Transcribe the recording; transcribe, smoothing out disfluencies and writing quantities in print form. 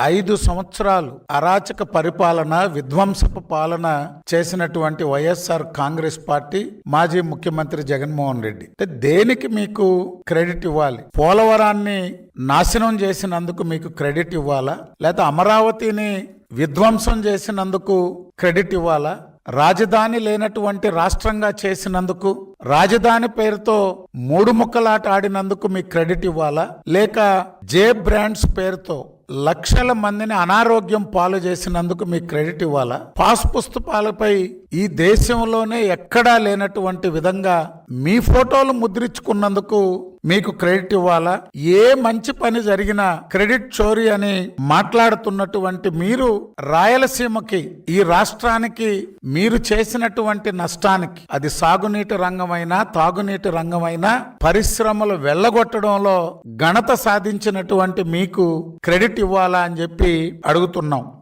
5 సంవత్సరాలు అరాచక పరిపాలన, విధ్వంసపు పాలన చేసినటువంటి వైఎస్ఆర్ కాంగ్రెస్ పార్టీ మాజీ ముఖ్యమంత్రి జగన్మోహన్ రెడ్డి దేనికి మీకు క్రెడిట్ ఇవ్వాలి? పోలవరాన్ని నాశనం చేసినందుకు మీకు క్రెడిట్ ఇవ్వాలా, లేదా అమరావతిని విధ్వంసం చేసినందుకు క్రెడిట్ ఇవ్వాలా, రాజధాని లేనటువంటి రాష్ట్రంగా చేసినందుకు, రాజధాని పేరుతో 3 ముక్కలాట ఆడినందుకు మీకు క్రెడిట్ ఇవ్వాలా, లేక జే బ్రాండ్స్ పేరుతో లక్షల మందిని అనారోగ్యం పాలు చేసినందుకు మీకు క్రెడిట్ ఇవ్వాలా? పాస్ పుస్తకాలపై ఈ దేశంలోనే ఎక్కడా లేనటువంటి విధంగా మీ ఫోటోలు ముద్రించుకున్నందుకు మీకు క్రెడిట్ ఇవ్వాలా? ఏ మంచి పని జరిగినా క్రెడిట్ చోరీ అని మాట్లాడుతున్నటువంటి మీరు రాయలసీమకి, ఈ రాష్ట్రానికి మీరు చేసినటువంటి నష్టానికి, అది సాగునీటి రంగమైనా తాగునీటి రంగమైనా పరిశ్రమలు వెళ్ళగొట్టడంలో ఘనత సాధించినటువంటి మీకు క్రెడిట్ ఇవ్వాలా అని చెప్పి అడుగుతున్నాం.